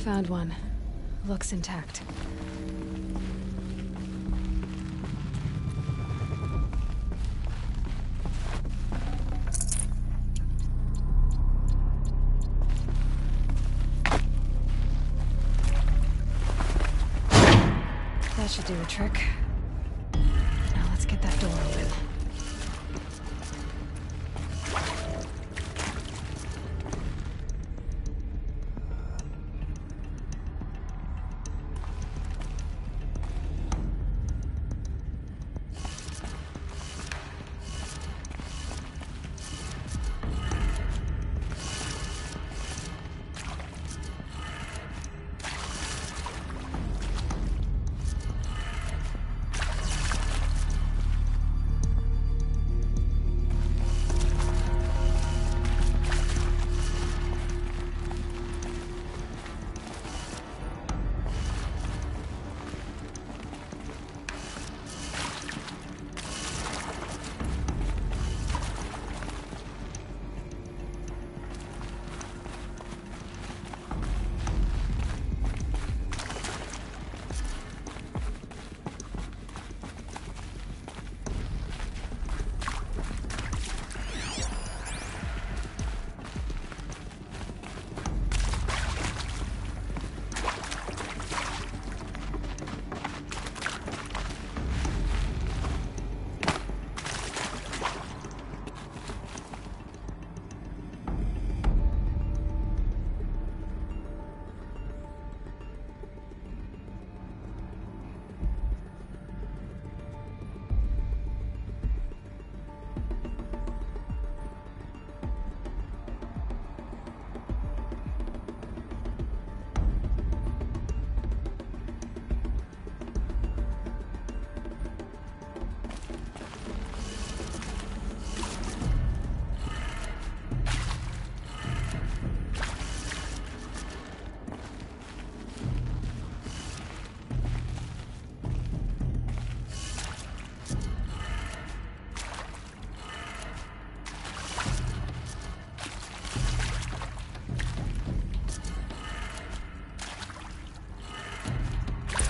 Found one. Looks intact. That should do a trick. Now let's get that door open.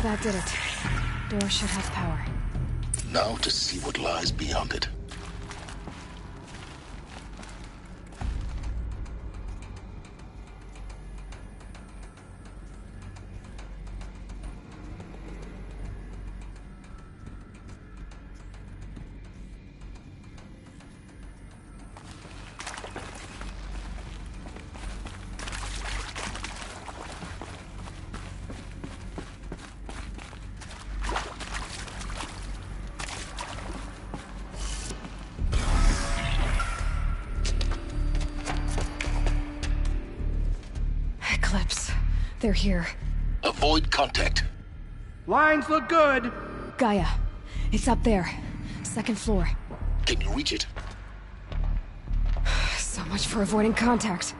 That did it. Door should have power. Now to see what lies beyond it. They're here. Avoid contact. Lines look good. Gaia. It's up there. Second floor. Can you reach it? So much for avoiding contact.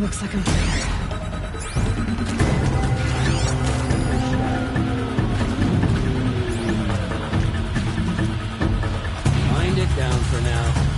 Looks like I'm clear. Wind it down for now.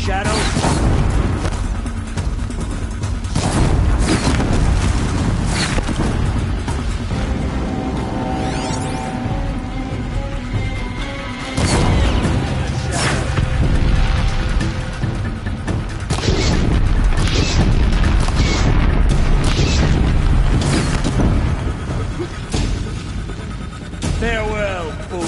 Shadow. Farewell, fool.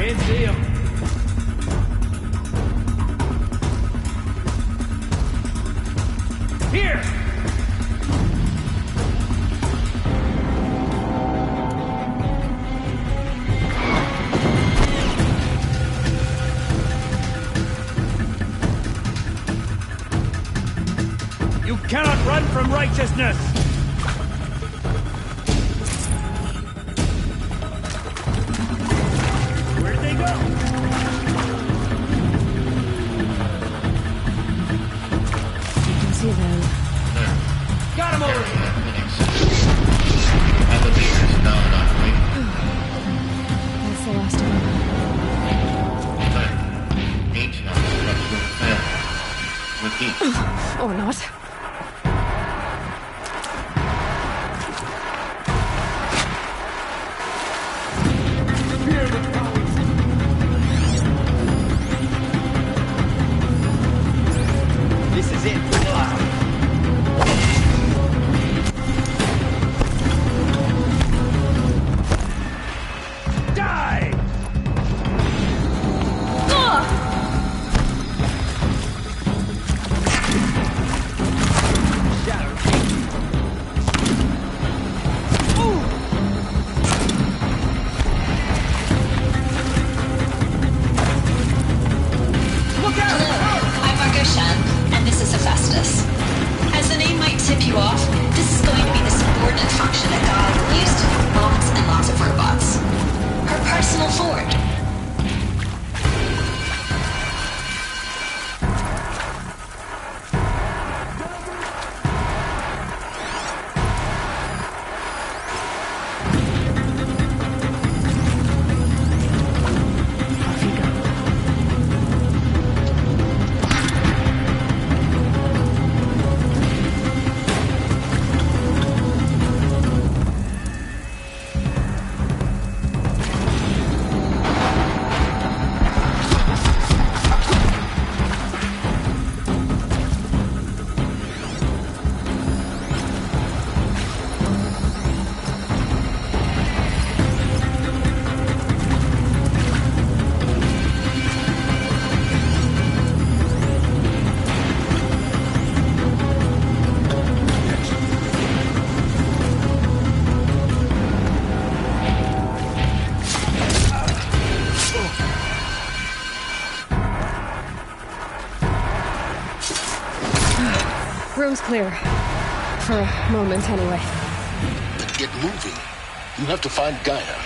Can't see him. Here! You cannot run from righteousness! Where'd they go? You can see them. Got him over here! Elevators now in operation. That's the last of them. Ancient structural failure. Repeat. Or not. This is it. Die! I'm Margot Shen, and this is Hephaestus. As the name might tip you off, this is going to be the subordinate function that God used to make lots and lots of robots. Her personal Ford. Off you go. Room's clear. For a moment, anyway. Then get moving. You have to find Gaia.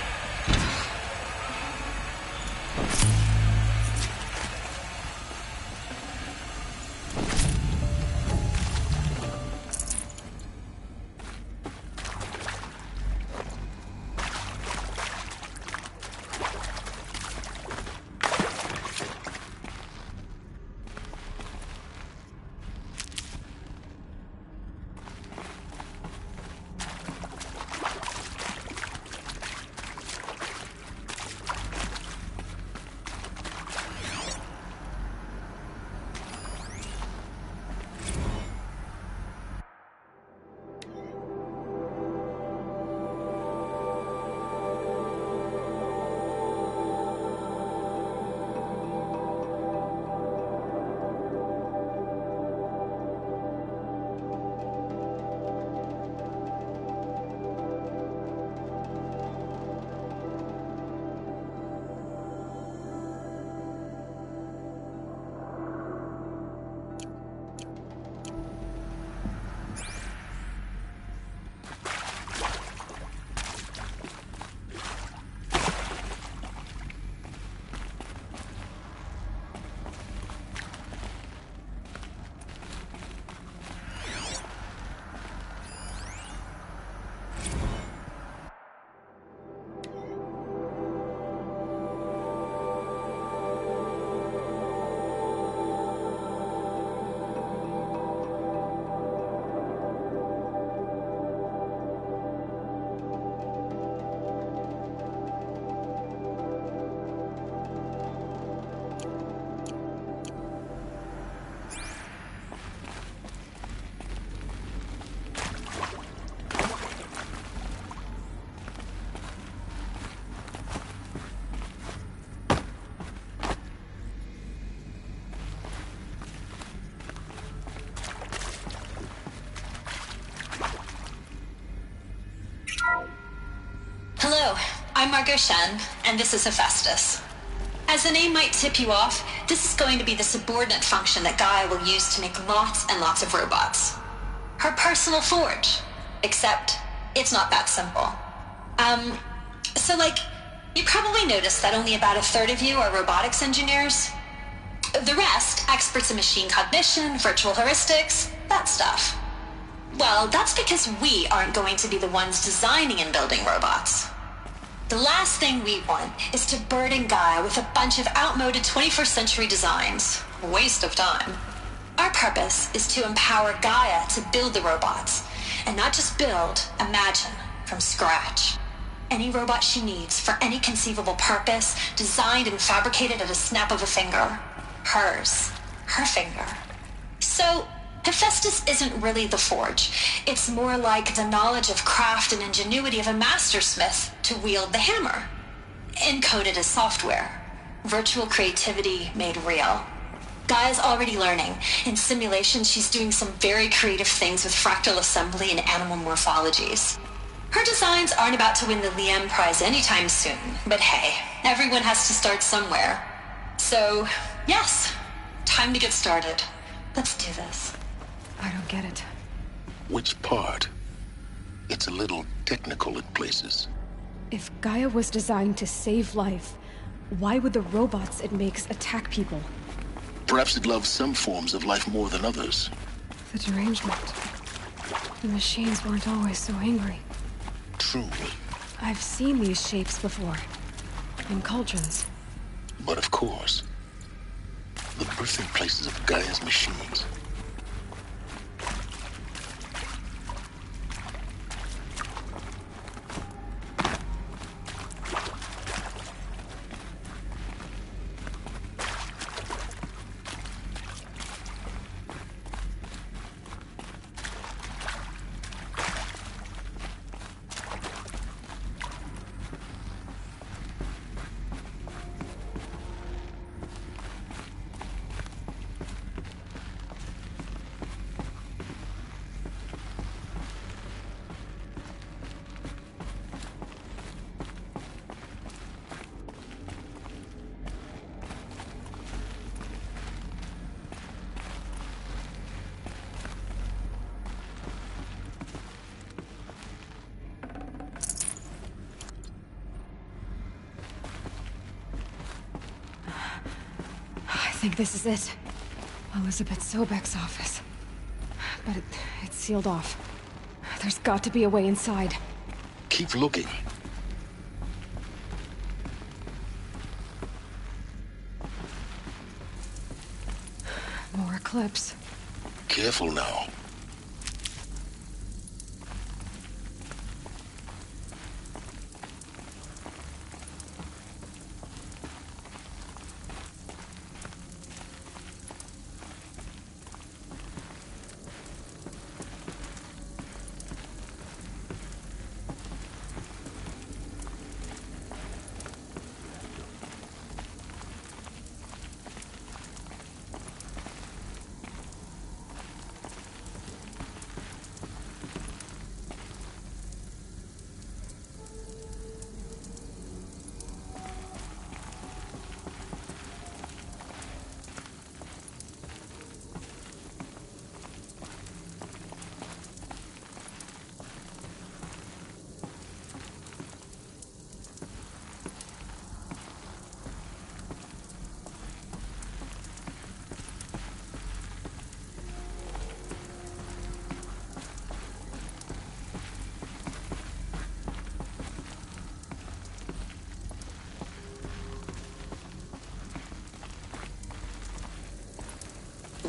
I'm Margot Shen, and this is Hephaestus. As the name might tip you off, this is going to be the subordinate function that Gaia will use to make lots and lots of robots. Her personal forge. Except, it's not that simple. You probably noticed that only about a third of you are robotics engineers. The rest, experts in machine cognition, virtual heuristics, that stuff. Well, that's because we aren't going to be the ones designing and building robots. The last thing we want is to burden Gaia with a bunch of outmoded 21st century designs. Waste of time. Our purpose is to empower Gaia to build the robots, and not just build, imagine, from scratch. Any robot she needs for any conceivable purpose, designed and fabricated at a snap of a finger. Hers. Her finger. So, Hephaestus isn't really the forge. It's more like the knowledge of craft and ingenuity of a mastersmith to wield the hammer. Encoded as software. Virtual creativity made real. Gaia's already learning. In simulation, she's doing some very creative things with fractal assembly and animal morphologies. Her designs aren't about to win the Liam Prize anytime soon, but hey, everyone has to start somewhere. So, yes, time to get started. Let's do this. I don't get it. Which part? It's a little technical in places. If Gaia was designed to save life, why would the robots it makes attack people? Perhaps it loves some forms of life more than others. The derangement. The machines weren't always so angry. True. I've seen these shapes before. In cauldrons. But of course, the birthing places of Gaia's machines. I think this is it. Elizabeth Sobek's office. But it's sealed off. There's got to be a way inside. Keep looking. More clips. Careful now.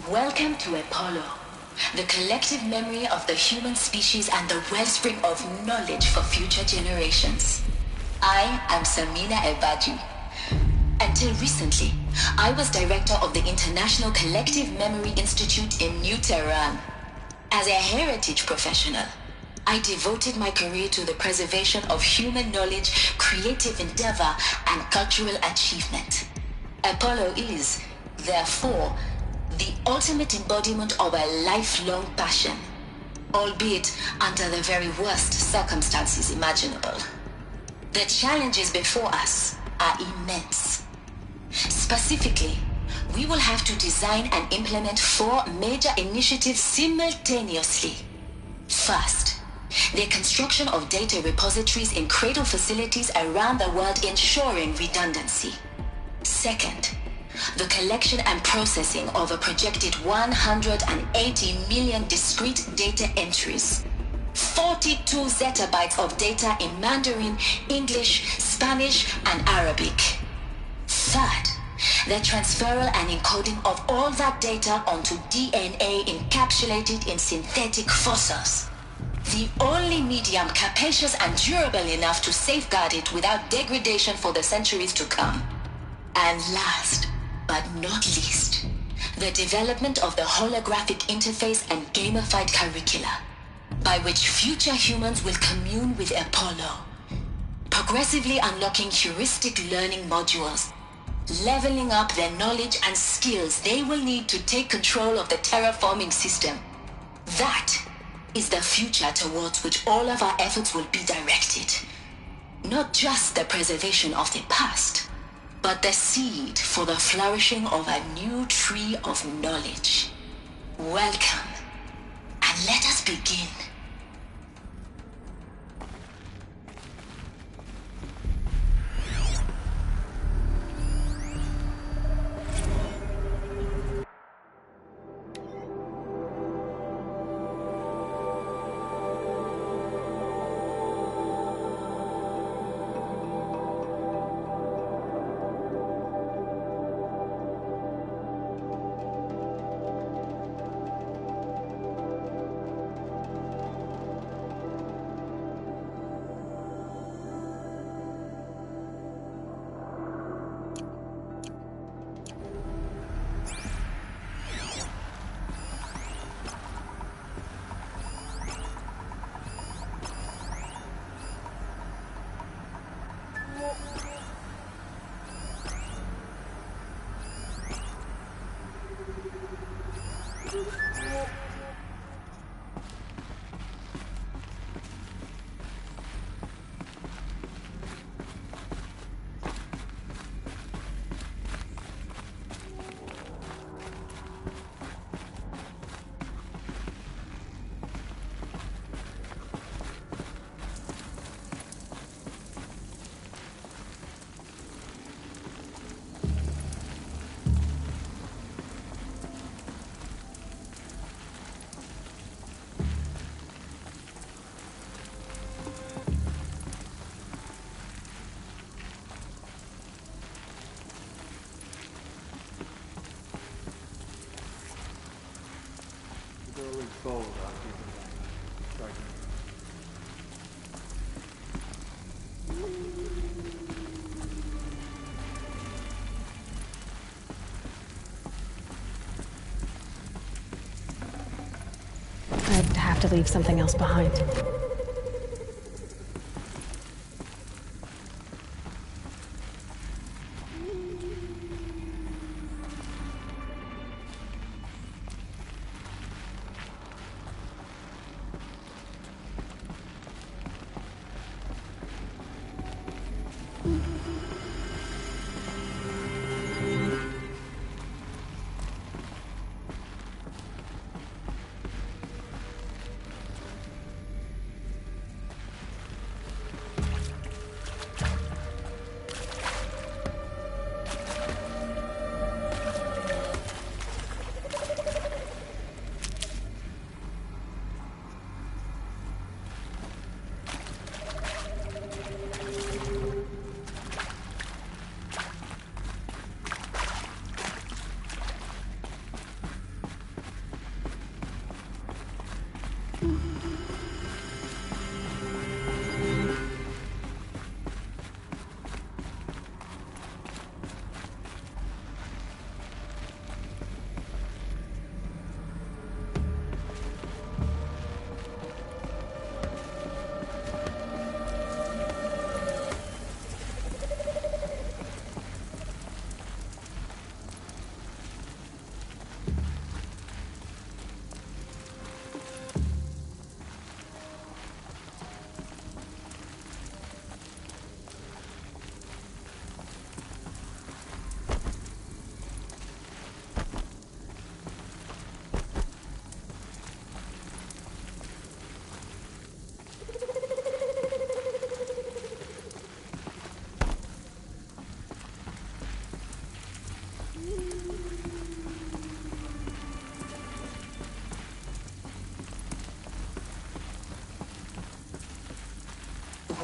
Welcome to Apollo, the collective memory of the human species and the wellspring of knowledge for future generations. I am Samina Ebaji. Until recently, I was director of the International Collective Memory Institute in New Tehran. As a heritage professional, I devoted my career to the preservation of human knowledge, creative endeavor, and cultural achievement. Apollo is, therefore, the ultimate embodiment of a lifelong passion, albeit under the very worst circumstances imaginable. The challenges before us are immense. Specifically, we will have to design and implement 4 major initiatives simultaneously. First, the construction of data repositories in cradle facilities around the world, ensuring redundancy. Second, the collection and processing of a projected 180 million discrete data entries. 42 zettabytes of data in Mandarin, English, Spanish, and Arabic. Third, the transferal and encoding of all that data onto DNA encapsulated in synthetic fossils. The only medium capacious and durable enough to safeguard it without degradation for the centuries to come. And last, but not least, the development of the holographic interface and gamified curricula, by which future humans will commune with Apollo, progressively unlocking heuristic learning modules, leveling up their knowledge and skills they will need to take control of the terraforming system. That is the future towards which all of our efforts will be directed. Not just the preservation of the past, but the seed for the flourishing of a new tree of knowledge. Welcome, and let us begin. I'd have to leave something else behind.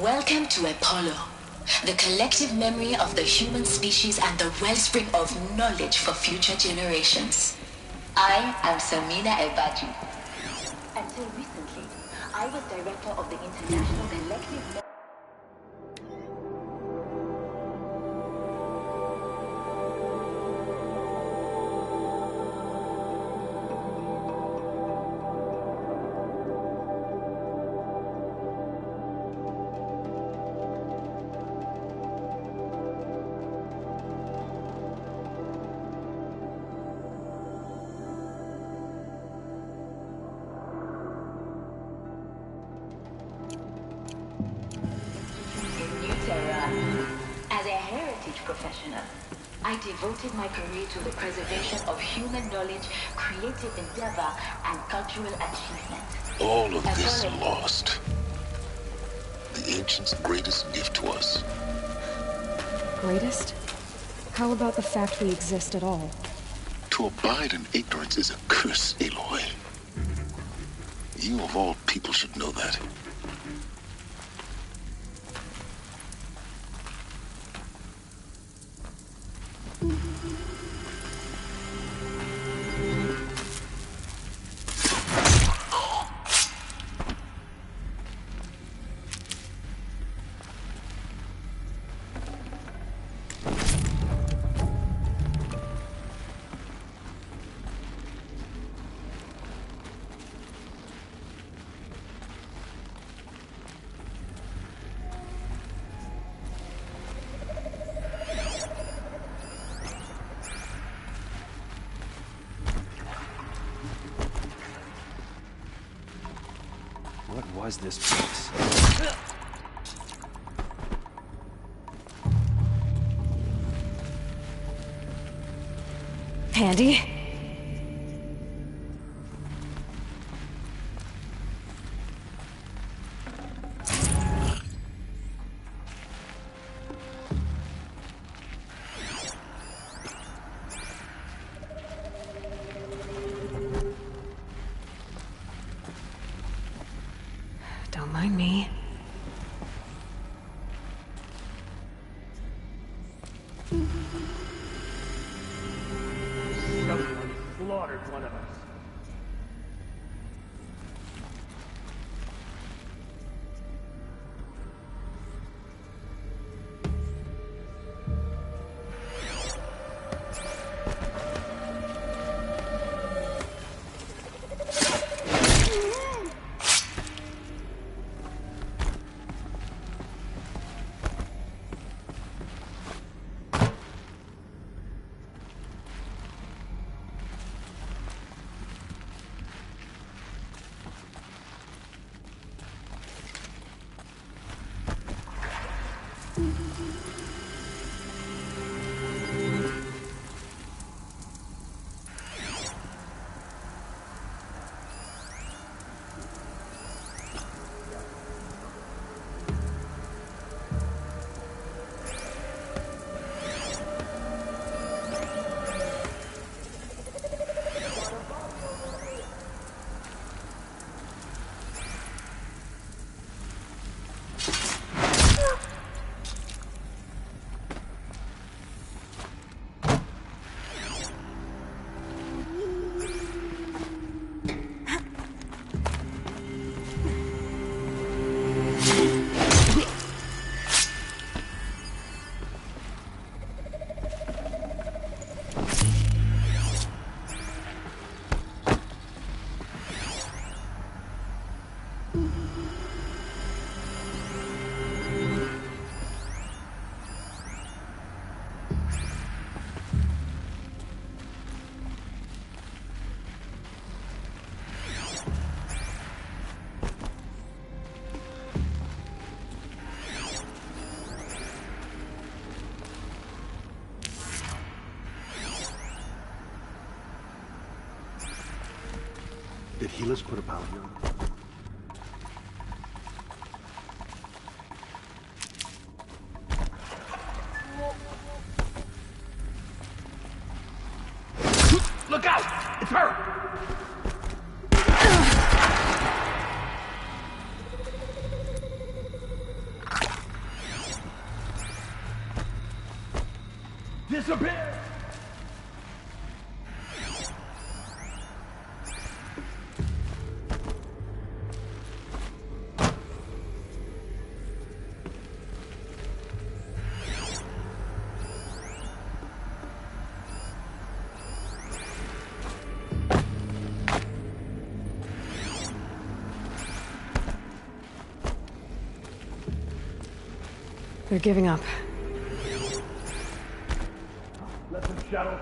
Welcome to Apollo, the collective memory of the human species and the wellspring of knowledge for future generations. I am Samina Ebadi. Until recently, I was director of the International Collective As a heritage professional, I devoted my career to the preservation of human knowledge, creative endeavor, and cultural achievement. All of this lost. The ancients' greatest gift to us. Greatest? How about the fact we exist at all? To abide in ignorance is a curse, Aloy. You of all people should know that. What was this place? Handy? Don't mind me. Someone slaughtered one of us. Did healers put a bounty on them? Look out! It's her! disappear! They're giving up. Let them shadow.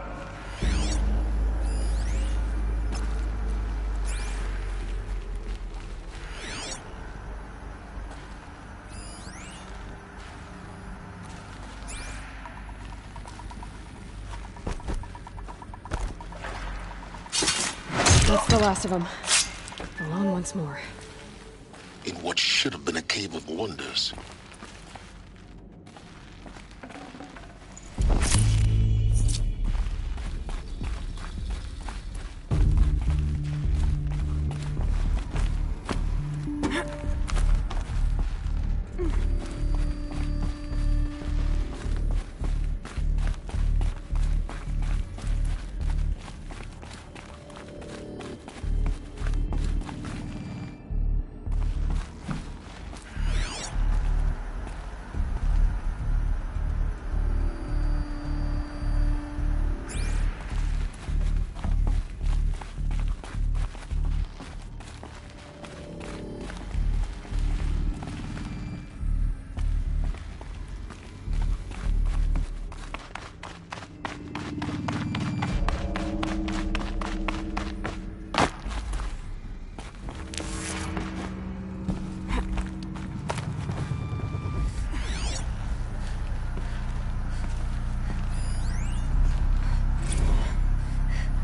That's the last of them. Alone once more. In what should have been a cave of wonders.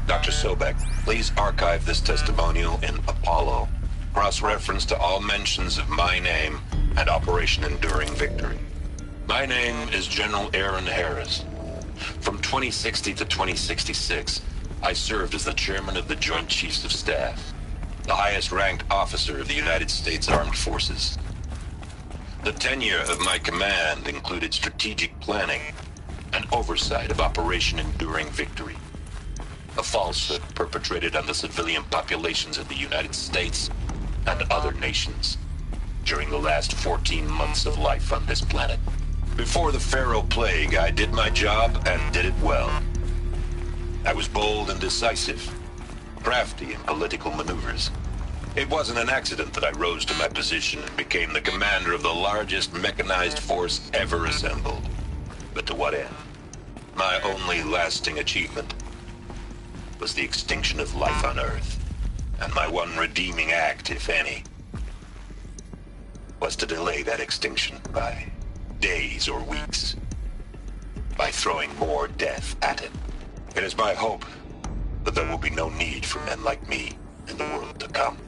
Dr. Sobek, please archive this testimonial in Apollo. Cross-reference to all mentions of my name and Operation Enduring Victory. My name is General Aaron Harris. From 2060 to 2066, I served as the chairman of the Joint Chiefs of Staff, the highest-ranked officer of the United States Armed Forces. The tenure of my command included strategic planning and oversight of Operation Enduring Victory, a falsehood perpetrated on the civilian populations of the United States and other nations during the last 14 months of life on this planet. Before the Pharaoh Plague, I did my job and did it well. I was bold and decisive, crafty in political maneuvers. It wasn't an accident that I rose to my position and became the commander of the largest mechanized force ever assembled. But to what end? My only lasting achievement was the extinction of life on Earth, and my one redeeming act, if any, was to delay that extinction by days or weeks, by throwing more death at it. It is my hope that there will be no need for men like me in the world to come.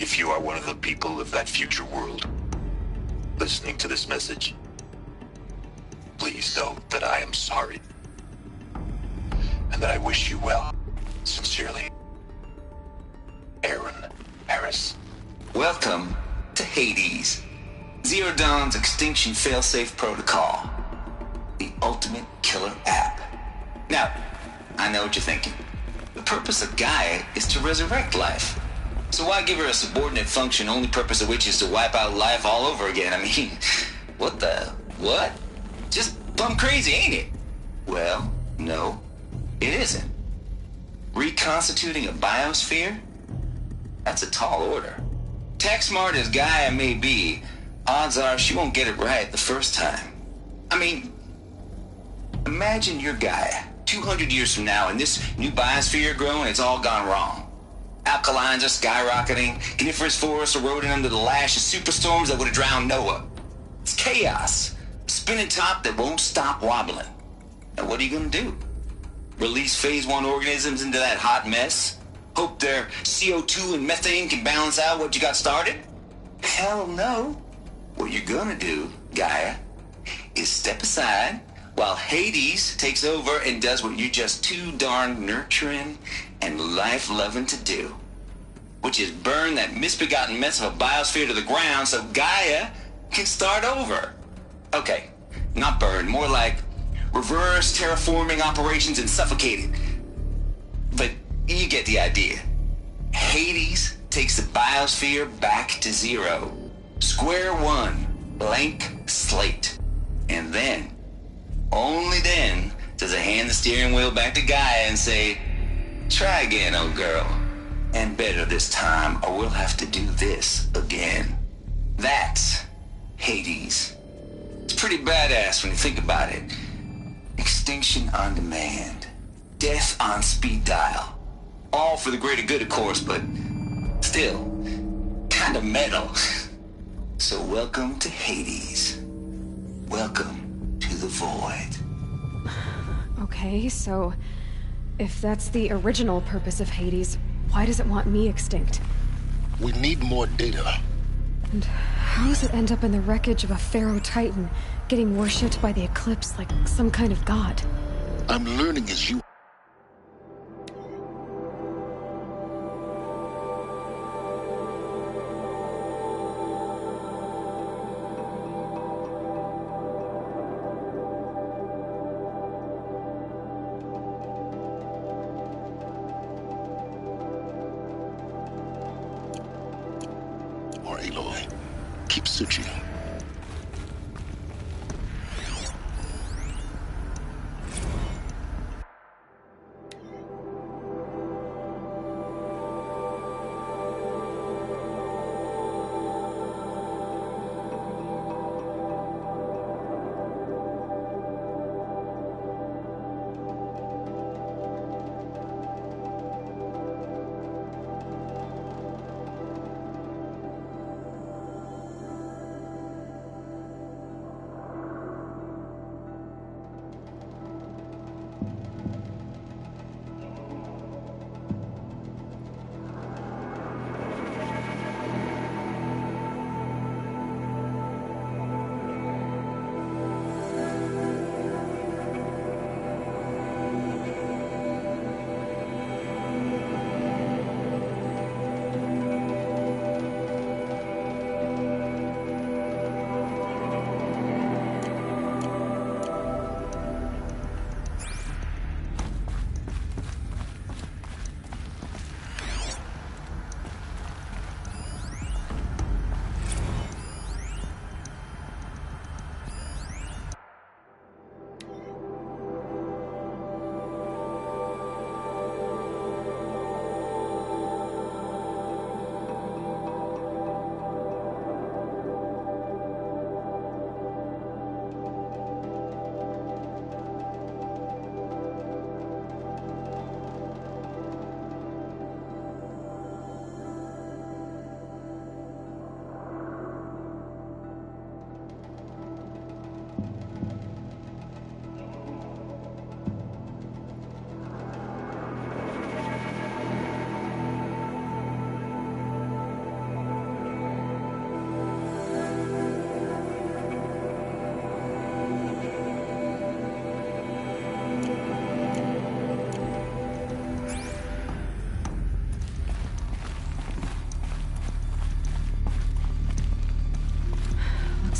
If you are one of the people of that future world listening to this message, please know that I am sorry, and that I wish you well. Sincerely, Aaron Harris. Welcome to Hades, Zero Dawn's extinction failsafe protocol, the ultimate killer app. Now, I know what you're thinking. The purpose of Gaia is to resurrect life. So why give her a subordinate function, only purpose of which is to wipe out life all over again? I mean, what? Just plumb crazy, ain't it? Well, no, it isn't. Reconstituting a biosphere? That's a tall order. Tech smart as Gaia may be, odds are she won't get it right the first time. I mean, imagine you're Gaia, 200 years from now, and this new biosphere growing, it's all gone wrong. Alkalines are skyrocketing, coniferous forests eroding under the lash of superstorms that would have drowned Noah. It's chaos, a spinning top that won't stop wobbling. Now what are you gonna do? Release phase 1 organisms into that hot mess? Hope their CO2 and methane can balance out what you got started? Hell no. What you're gonna do, Gaia, is step aside while Hades takes over and does what you're just too darn nurturing and life-loving to do, which is burn that misbegotten mess of a biosphere to the ground so Gaia can start over. Okay, not burn, more like reverse terraforming operations and suffocated. But you get the idea. Hades takes the biosphere back to zero. Square one, blank slate. And then, only then, does it hand the steering wheel back to Gaia and say, try again, old girl. And better this time, or we'll have to do this again. That's Hades. It's pretty badass when you think about it. Extinction on demand. Death on speed dial. All for the greater good, of course, but still, kind of metal. So welcome to Hades. Welcome to the void. Okay, so if that's the original purpose of Hades, why does it want me extinct? We need more data. And how does it end up in the wreckage of a Pharaoh Titan, getting worshipped by the Eclipse like some kind of god? I'm learning as you... Or Aloy. Keep searching.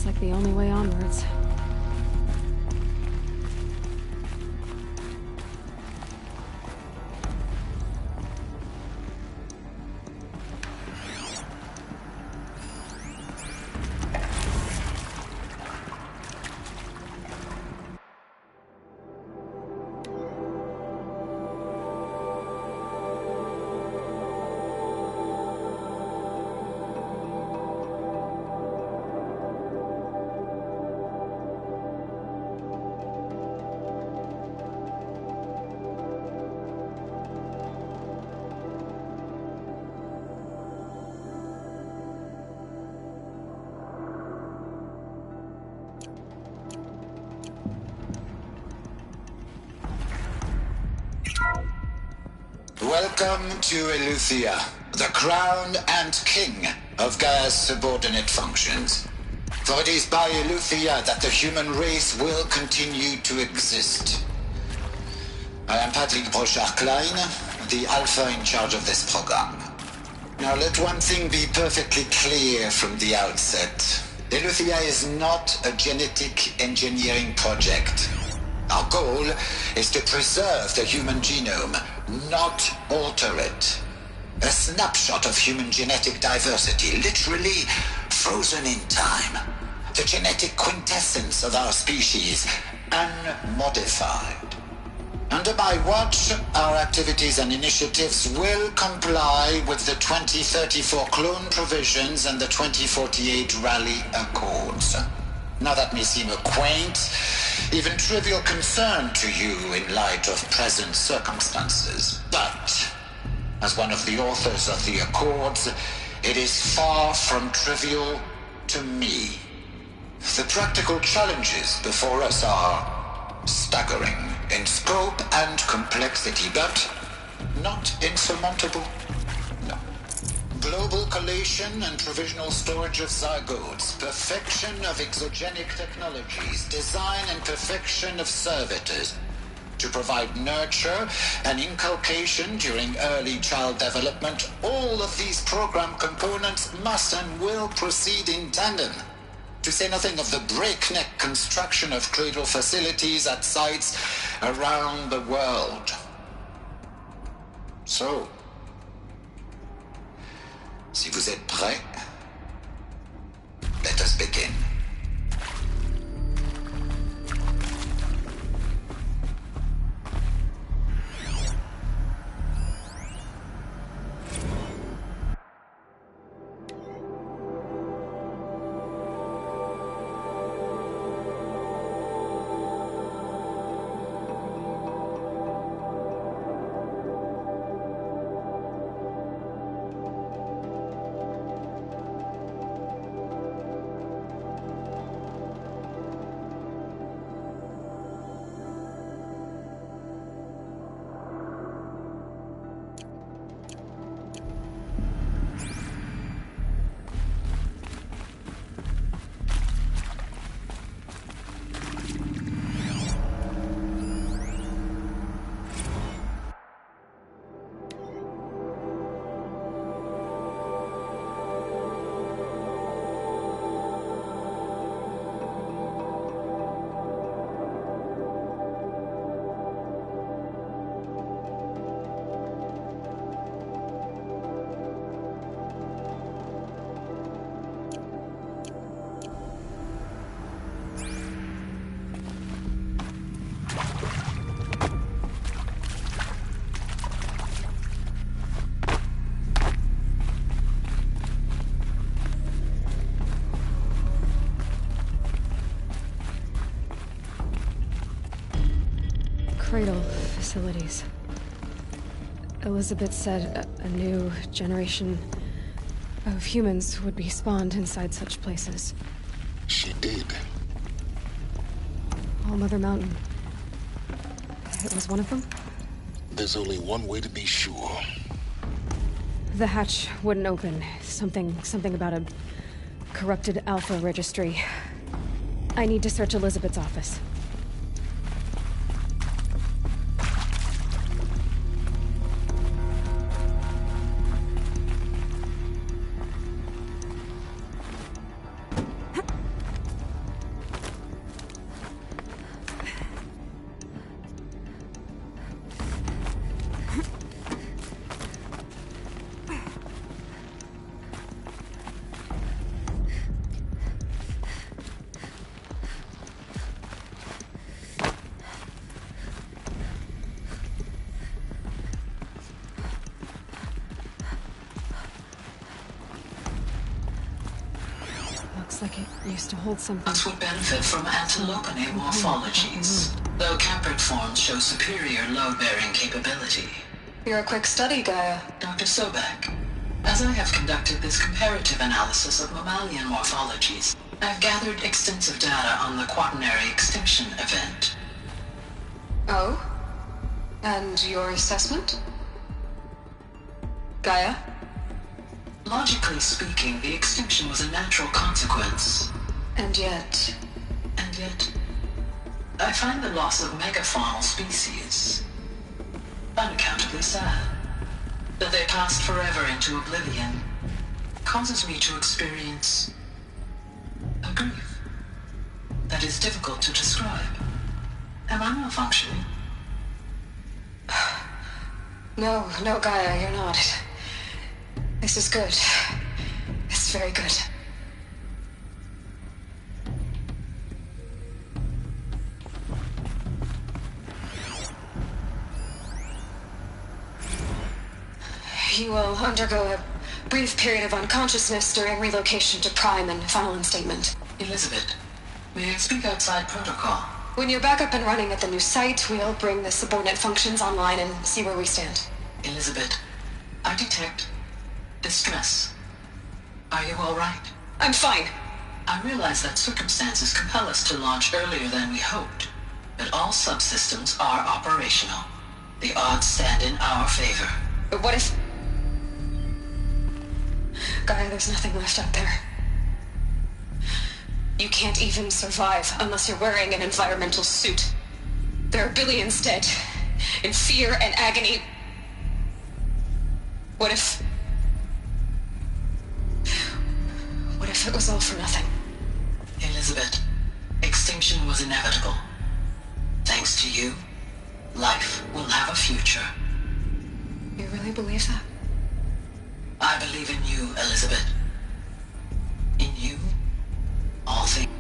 Like the only way onwards. Welcome to Eleuthia, the crown and king of Gaia's subordinate functions. For it is by Eleuthia that the human race will continue to exist. I am Patrick Brochard-Klein, the Alpha in charge of this program. Now let one thing be perfectly clear from the outset. Eleuthia is not a genetic engineering project. Our goal is to preserve the human genome, not alter it. A snapshot of human genetic diversity, literally frozen in time. The genetic quintessence of our species, unmodified. Under my watch, our activities and initiatives will comply with the 2034 clone provisions and the 2048 Rally Accords. Now that may seem a quaint, even trivial concern to you in light of present circumstances, but as one of the authors of the Accords, it is far from trivial to me. The practical challenges before us are staggering in scope and complexity, but not insurmountable. No. Global collation and provisional storage of zygotes, perfection of exogenic technologies, design and perfection of servitors, to provide nurture and inculcation during early child development. All of these program components must and will proceed in tandem, to say nothing of the breakneck construction of cradle facilities at sites around the world. So, si vous êtes prêts, let us begin. Cradle facilities. Elizabeth said a new generation of humans would be spawned inside such places. She did. All Mother Mountain. It was one of them? There's only one way to be sure. The hatch wouldn't open. Something about a corrupted Alpha registry. I need to search Elizabeth's office. Looks like it used to hold something. Plants would benefit from antilopinate morphologies, though campered forms show superior load-bearing capability. You're a quick study, Gaia. Dr. Sobek, as I have conducted this comparative analysis of mammalian morphologies, I've gathered extensive data on the quaternary extinction event. Oh? And your assessment? Gaia? Logically speaking, the extinction was a natural consequence. And yet, I find the loss of megafaunal species unaccountably sad. That they passed forever into oblivion causes me to experience a grief that is difficult to describe. Am I malfunctioning? No, Gaia, you're not. This is good. It's very good. You will undergo a brief period of unconsciousness during relocation to Prime and final instatement. Elizabeth, may I speak outside protocol? When you're back up and running at the new site, we'll bring the subordinate functions online and see where we stand. Elizabeth, I detect distress. Are you all right? I'm fine. I realize that circumstances compel us to launch earlier than we hoped, but all subsystems are operational. The odds stand in our favor. But what if... Gaia, there's nothing left out there. You can't even survive unless you're wearing an environmental suit. There are billions dead, in fear and agony. What if it was all for nothing? Elizabeth, extinction was inevitable. Thanks to you, life will have a future. You really believe that? I believe in you, Elizabeth. In you, all things.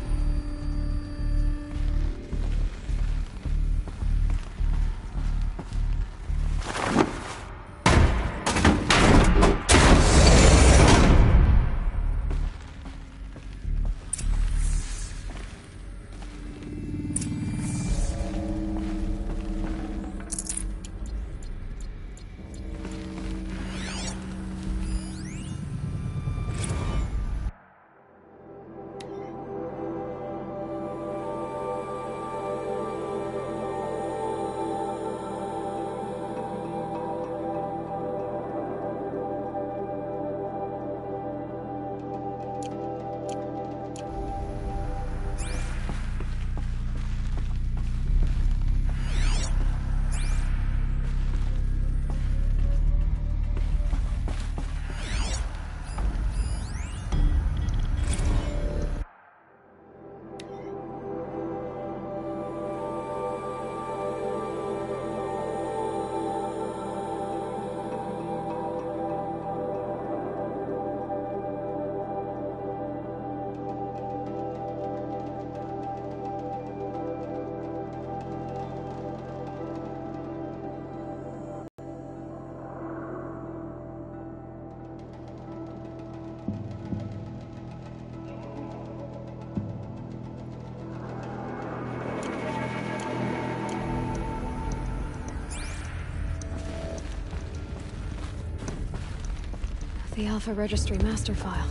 The Alpha Registry master file.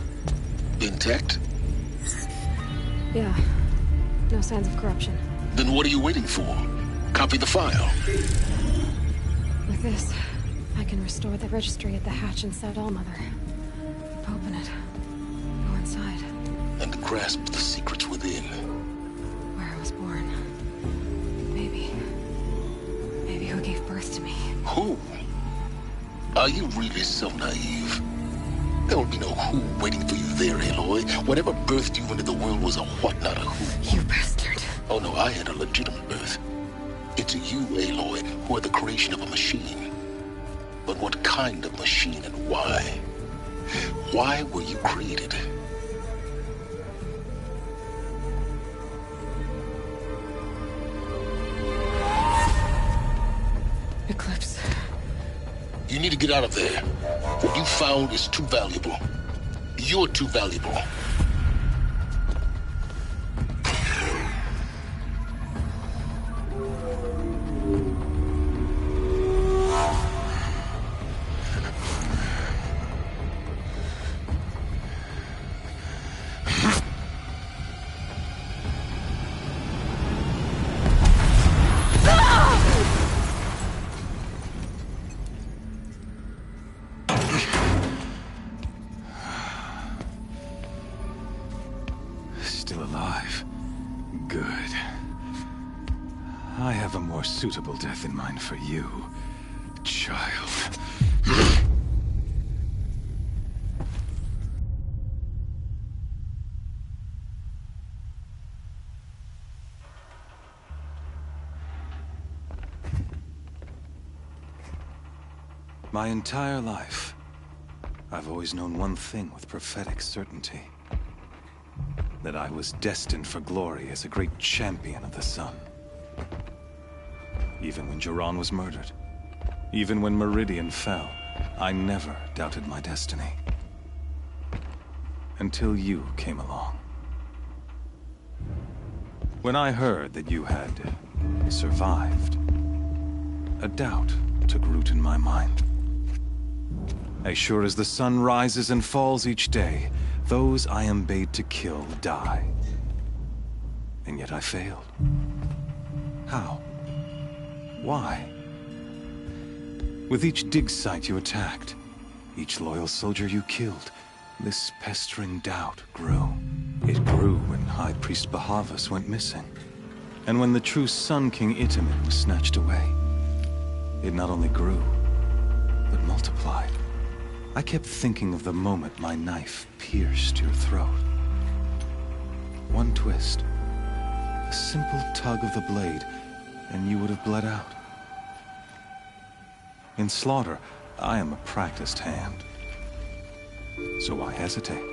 Intact? Yeah. No signs of corruption. Then what are you waiting for? Copy the file. With this, I can restore the registry at the hatch inside Allmother. Open it. Go inside. And grasp the secrets within. Where I was born. Maybe who gave birth to me. Who? Are you really so naive? There will be no who waiting for you there, Aloy. Whatever birthed you into the world was a what, not a who. You bastard. Oh no, I had a legitimate birth. It's you, Aloy, who are the creation of a machine. But what kind of machine and why? Why were you created? Eclipse. You need to get out of there. What you found is too valuable. You're too valuable. Still alive. Good. I have a more suitable death in mind for you, child. My entire life, I've always known one thing with prophetic certainty. That I was destined for glory as a great champion of the sun. Even when Jiran was murdered, even when Meridian fell, I never doubted my destiny. Until you came along. When I heard that you had survived, a doubt took root in my mind. As sure as the sun rises and falls each day, those I am bade to kill die. And yet I failed. How? Why? With each dig site you attacked, each loyal soldier you killed, this pestering doubt grew. It grew when High Priest Bahavas went missing. And when the true Sun King Itamen was snatched away. It not only grew, but multiplied. I kept thinking of the moment my knife pierced your throat. One twist, a simple tug of the blade, and you would have bled out. In slaughter, I am a practiced hand. So why hesitate?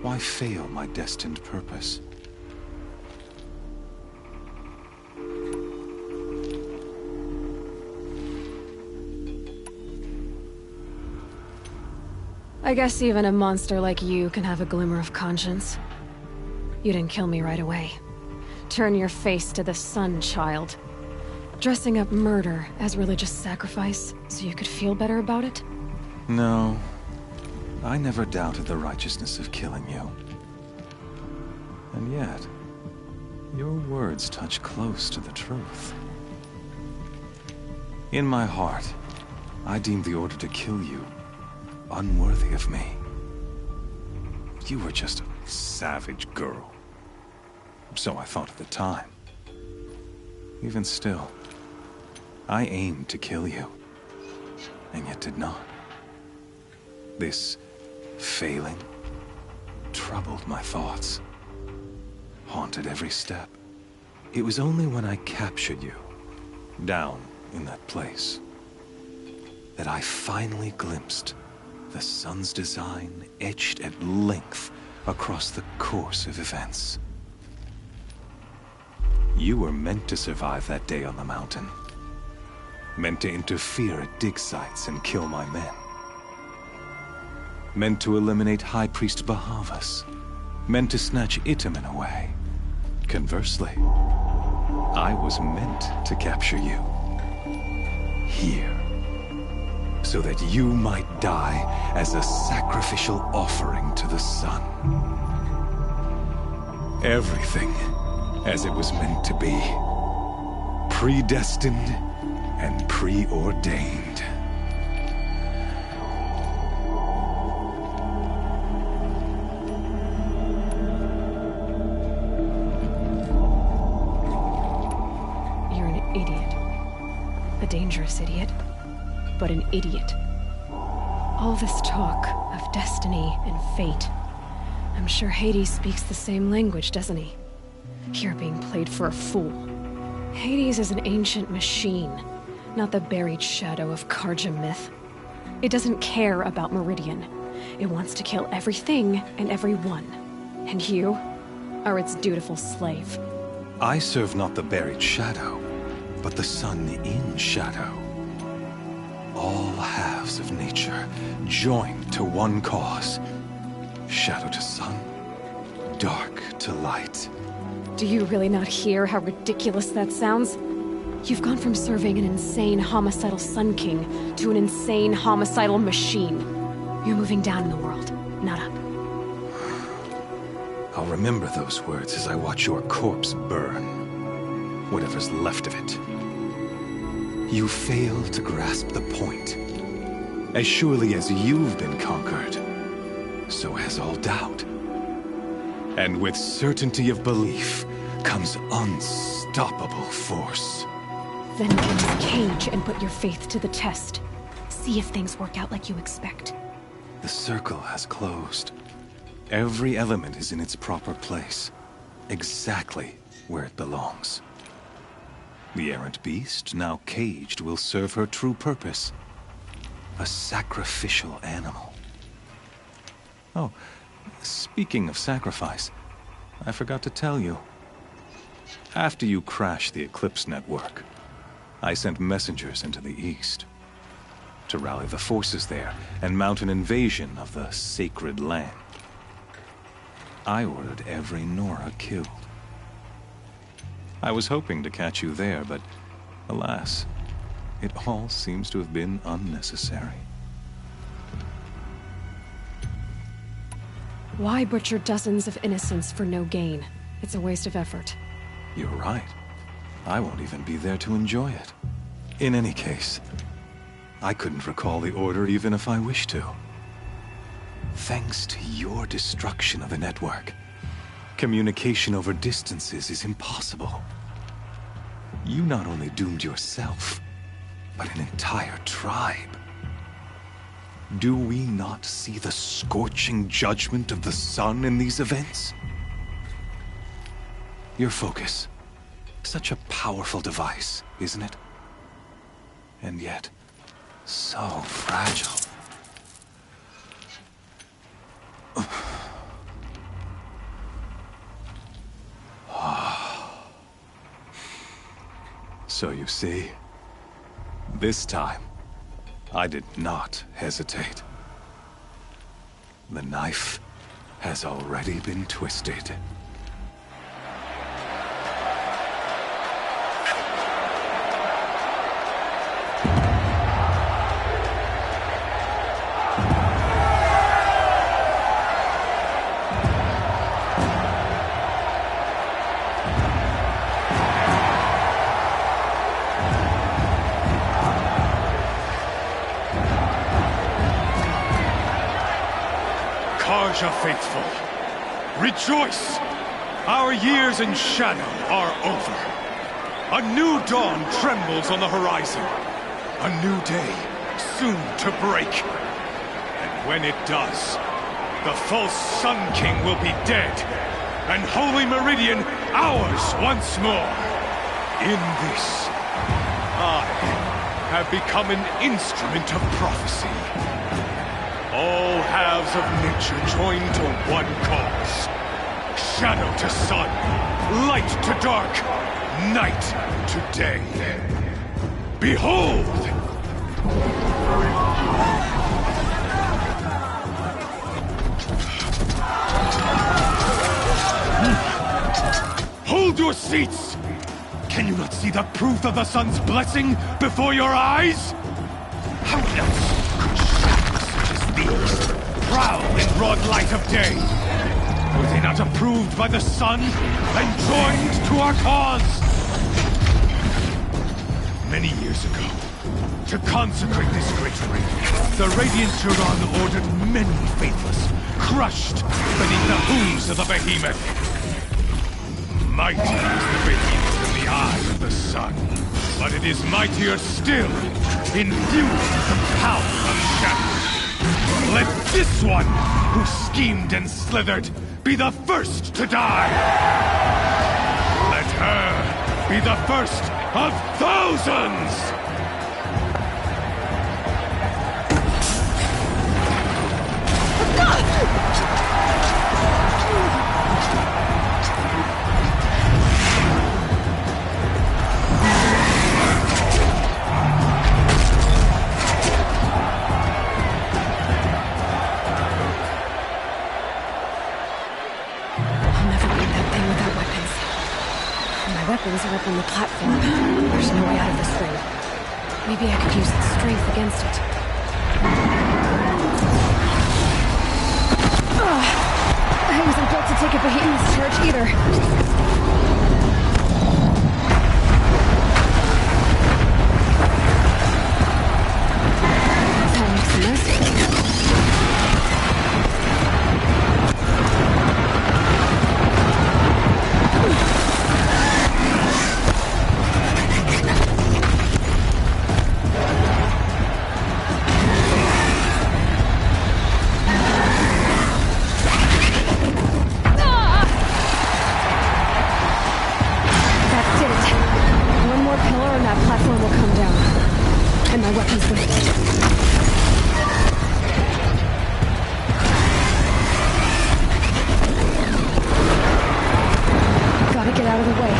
Why fail my destined purpose? I guess even a monster like you can have a glimmer of conscience. You didn't kill me right away. Turn your face to the sun, child. Dressing up murder as religious sacrifice so you could feel better about it? No. I never doubted the righteousness of killing you. And yet, your words touch close to the truth. In my heart, I deemed the order to kill you unworthy of me. You were just a savage girl. So I thought at the time. Even still, I aimed to kill you, and yet did not. This failing troubled my thoughts, haunted every step. It was only when I captured you, down in that place, that I finally glimpsed the sun's design etched at length across the course of events. You were meant to survive that day on the mountain. Meant to interfere at dig sites and kill my men. Meant to eliminate High Priest Bahavas. Meant to snatch Itamen away. Conversely, I was meant to capture you. Here. So that you might die as a sacrificial offering to the sun. Everything as it was meant to be. Predestined and preordained. You're an idiot. A dangerous idiot. But an idiot. All this talk of destiny and fate. I'm sure Hades speaks the same language, doesn't he? You're being played for a fool. Hades is an ancient machine, not the buried shadow of Karja myth. It doesn't care about Meridian. It wants to kill everything and everyone. And you are its dutiful slave. I serve not the buried shadow, but the sun in shadow. All halves of nature, joined to one cause. Shadow to sun, dark to light. Do you really not hear how ridiculous that sounds? You've gone from serving an insane homicidal Sun King to an insane homicidal machine. You're moving down in the world, not up. I'll remember those words as I watch your corpse burn. Whatever's left of it. You fail to grasp the point. As surely as you've been conquered, so has all doubt. And with certainty of belief comes unstoppable force. Then get in the cage and put your faith to the test. See if things work out like you expect. The circle has closed. Every element is in its proper place. Exactly where it belongs. The errant beast, now caged, will serve her true purpose. A sacrificial animal. Oh, speaking of sacrifice, I forgot to tell you. After you crashed the Eclipse network, I sent messengers into the east to rally the forces there and mount an invasion of the sacred land. I ordered every Nora killed. I was hoping to catch you there, but alas, it all seems to have been unnecessary. Why butcher dozens of innocents for no gain? It's a waste of effort. You're right. I won't even be there to enjoy it. In any case, I couldn't recall the order even if I wished to. Thanks to your destruction of the network, communication over distances is impossible. You not only doomed yourself, but an entire tribe. Do we not see the scorching judgment of the sun in these events? Your focus. Such a powerful device, isn't it? And yet, so fragile. So you see, this time, I did not hesitate. The knife has already been twisted. Karja faithful, rejoice! Our years in shadow are over. A new dawn trembles on the horizon. A new day soon to break. And when it does, the false Sun King will be dead, and Holy Meridian ours once more. In this, I have become an instrument of prophecy. All halves of nature join to one cause. Shadow to sun, light to dark, night to day. Behold! Hold your seats! Can you not see the proof of the sun's blessing before your eyes? How else could shadows such as these prowl in broad light of day? Were they not approved by the sun and joined to our cause? Many years ago, to consecrate this great ring, the Radiant Turan ordered many faithless, crushed beneath the hooves of the behemoth. Mighty is the behemoth in the eye of the sun, but it is mightier still, infused with the power of shadow. Let this one, who schemed and slithered, be the first to die! Let her be the first of thousands! Weapons are up on the platform. There's no way out of this thing. Maybe I could use its strength against it. I wasn't built to take a behemoth's charge either. That makes a mess. One more pillar and that platform will come down. And my weapons will... get out of the way.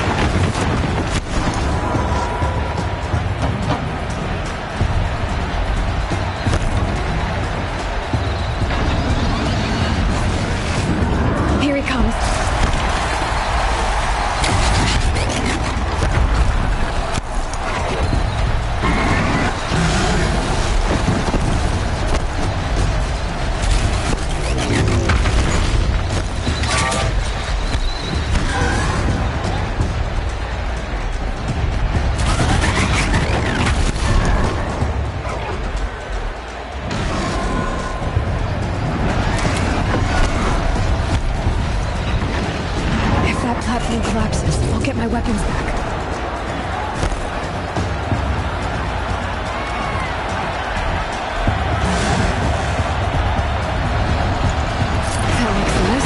Here he comes. Collapses. I'll get my weapons back. That makes a mess.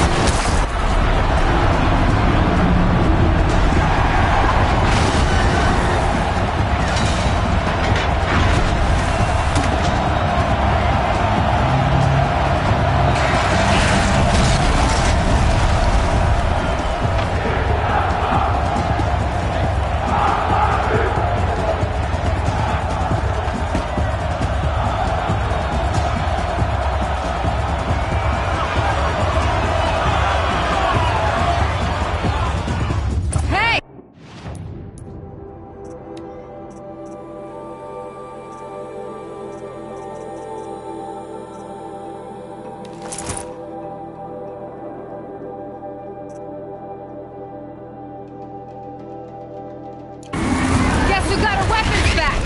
You got our weapons back!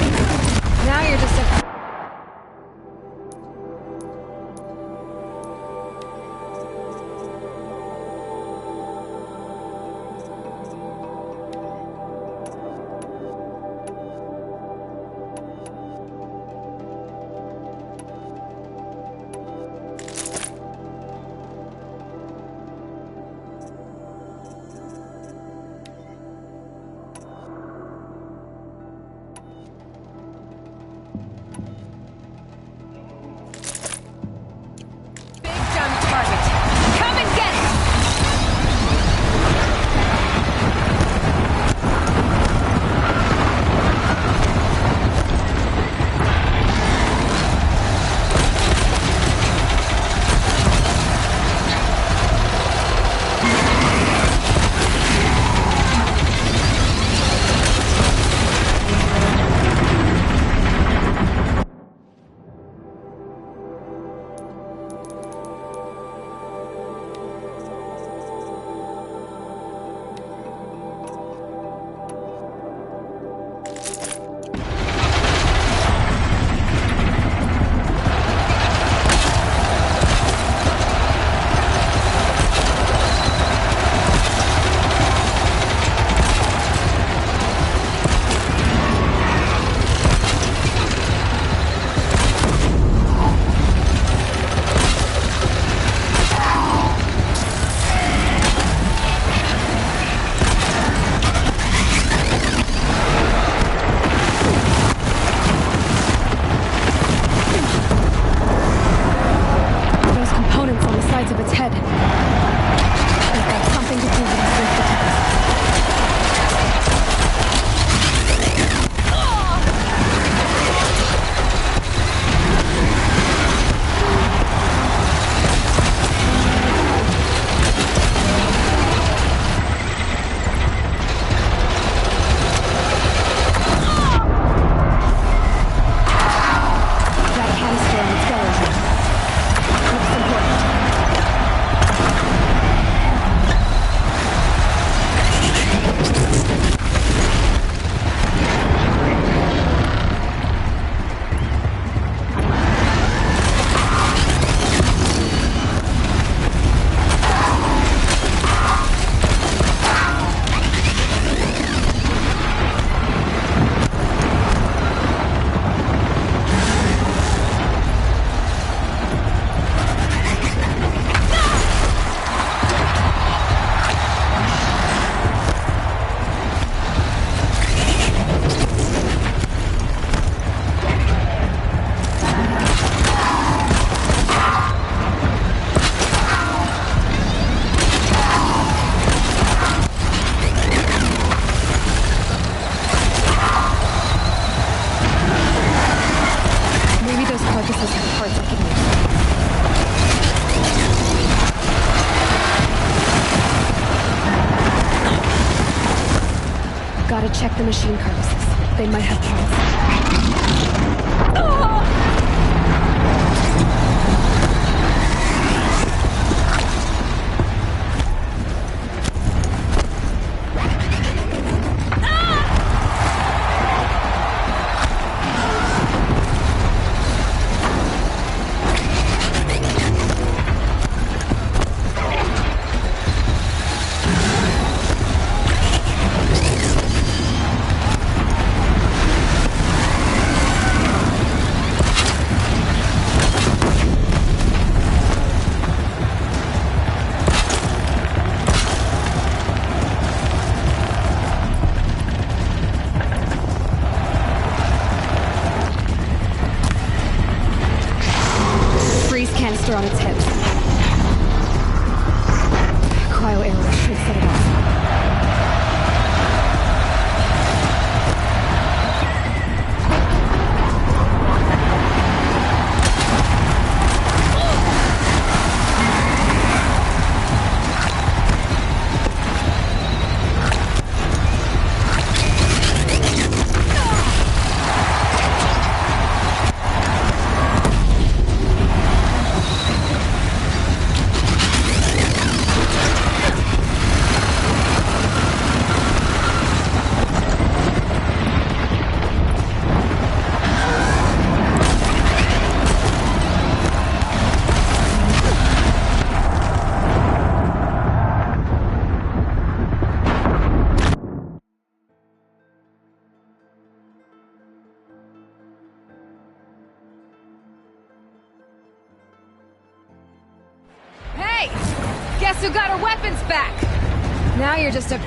Now you're just a... Gotta check the machine carcasses. They might have parts. Oh! Canister on its hips. Cryo arrow should set it off. Hey! Guess who got her weapons back? Now you're just a